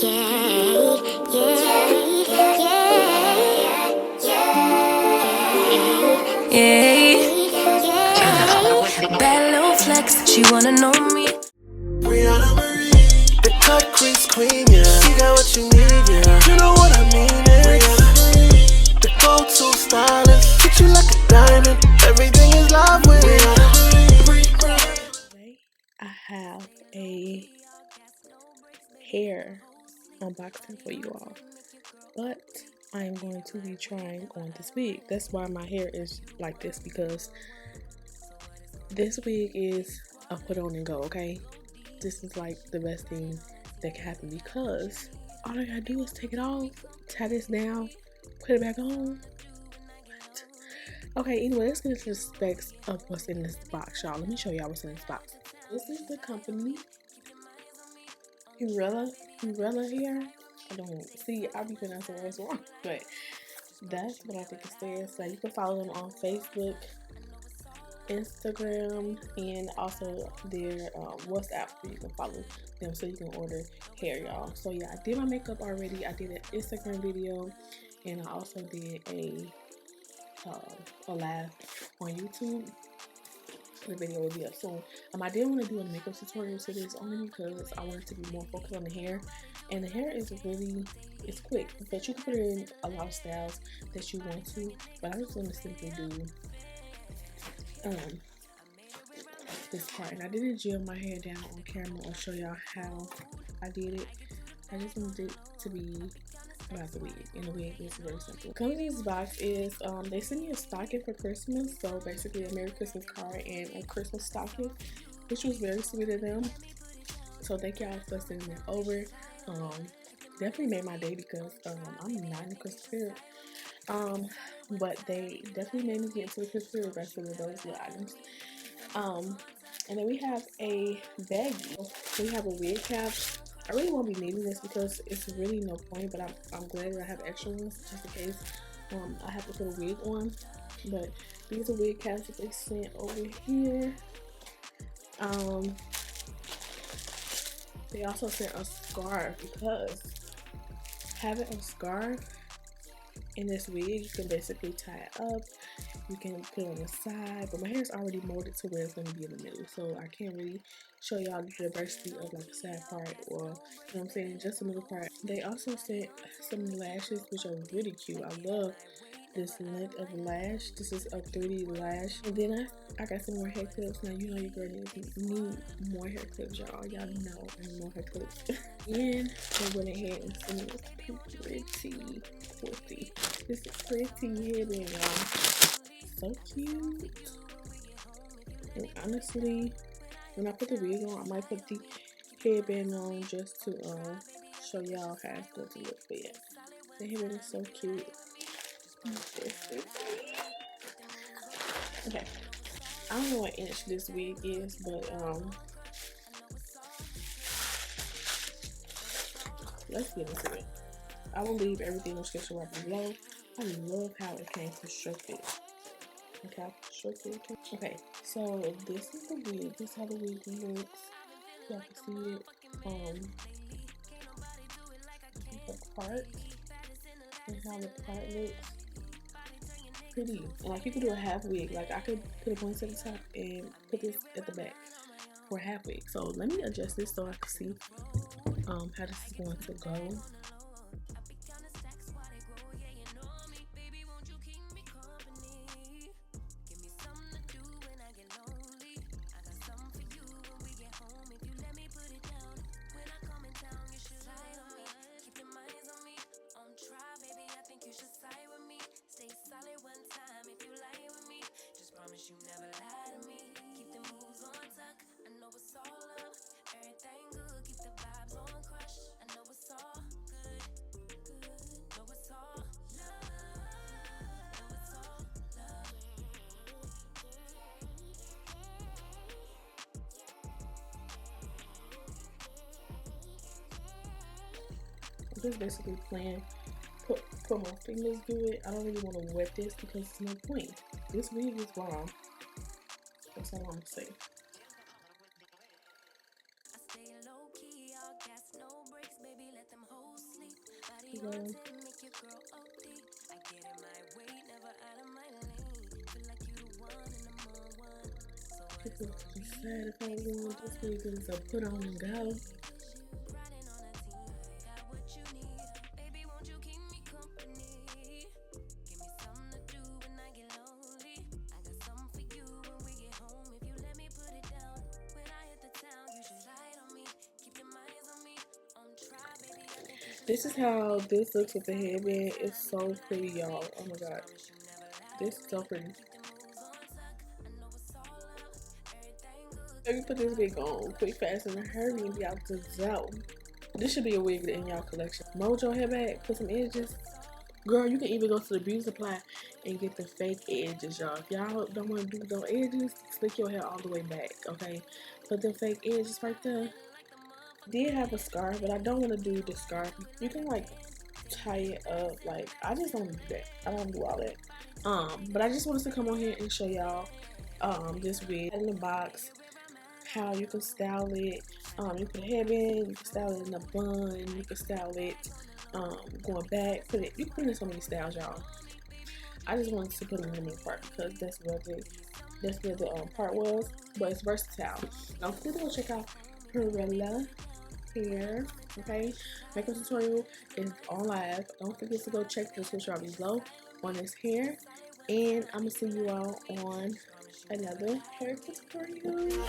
Bad little flex, she wanna know me. Brianna Marie, the cut crease queen, yeah. She got what you need, yeah. You know what I mean, yeah. Brianna Marie, the go-to stylist. Treat you like a diamond. Everything is love with Brianna Marie. Today I have a hair unboxing for you all, but I am going to be trying on this wig. That's why my hair is like this, because this wig is a put on and go, okay? This is like the best thing that can happen, because all I gotta do is take it off, tie this down, put it back on. What? Okay, anyway, let's get into the specs of what's in this box, y'all. Let me show y'all what's in this box. This is the company Hurela hair. I don't see, I'll be pronouncing words wrong, but that's what I think it says. So you can follow them on Facebook, Instagram, and also their WhatsApp. You can follow them so you can order hair, y'all. So yeah, I did my makeup already. I did an Instagram video, and I also did a live on YouTube. The video will be up soon. I did want to do a makeup tutorial to this only because I wanted to be more focused on the hair, and the hair is really, it's quick, but you can put it in a lot of styles that you want to, but I'm just going to simply do this part. And I didn't gel my hair down on camera or show y'all how I did it. I just wanted it to be about the wig, and the wig is very simple. Coming in this box is they sent me a stocking for Christmas, so basically a Merry Christmas card and a Christmas stocking, which was very sweet of them. So thank y'all for sending it over. Definitely made my day, because I'm not in the Christmas spirit. But they definitely made me get into the Christmas spirit, especially with those little items. And then we have a baggie. We have a wig cap. I really won't be needing this because it's really no point, but I'm glad that I have extra ones just in case I have to put a wig on. But these are wig caps that they sent over here. They also sent a scarf, because having a scarf in this wig, you can basically tie it up, you can put it on the side, but my hair is already molded to where it's going to be in the middle, so I can't really show y'all the diversity of like the side part, or you know what I'm saying, just the middle part. They also sent some lashes, which are really cute. I love this length of lash. This is a 3D lash. And then I got some more hair clips. Now you know your girl need more hair clips, y'all. Y'all know I need more hair clips. And they went ahead and sent me this pretty kurti. This is pretty headband, y'all. So cute. And honestly, when I put the wig on, I might put the headband on just to show y'all how it's going to look. But yeah, the headband is so cute. Okay, I don't know what inch this wig is, but let's get into it. I will leave everything in the description right below. I love how it came constructed. Okay, so this is the wig. This is how the wig looks. Y'all can see it. The part and how the part looks. Pretty. And like you could do a half wig. Like I could put a ponytail at the top and put this at the back for a half wig. So let me adjust this so I can see how this is going to go. You never lie to me. Keep the moves on tuck. I know it's all love. Everything good. Keep the vibes on crush. I know it's all good. Know it's all love. Know it's all love. I'm just basically playing. Put my fingers through it. I don't really want to wet this because there's no point. This wig is wrong. That's all I'm gonna say. I stay low key, all gas, no brakes, baby, let them hold. Well, people be sad if I'm going this weekend, so put on and go. This is how this looks with the headband. It's so pretty, y'all. Oh my god. This is so pretty. Let me put this wig on quick, fast, and hurry and be out the zone. This should be a wig in y'all collection. Mold your hair back, put some edges. Girl, you can even go to the beauty supply and get the fake edges, y'all. If y'all don't want to do no edges, slick your hair all the way back, okay? Put them fake edges right there. Did have a scarf, but I don't want to do the scarf. You can like tie it up. Like, I just don't do that. I don't do all that. But I just wanted to come on here and show y'all this wig in the box, how you can style it. You put a headband, you can style it in a bun, you can style it going back, you can put it in so many styles, y'all. I just wanted to put it in the middle part because that's where the part was, but it's versatile. Now please go check out Hurela hair, okay? Makeup tutorial is on live. Don't forget to go check the description below on this hair, and I'm gonna see you all on another hair tutorial.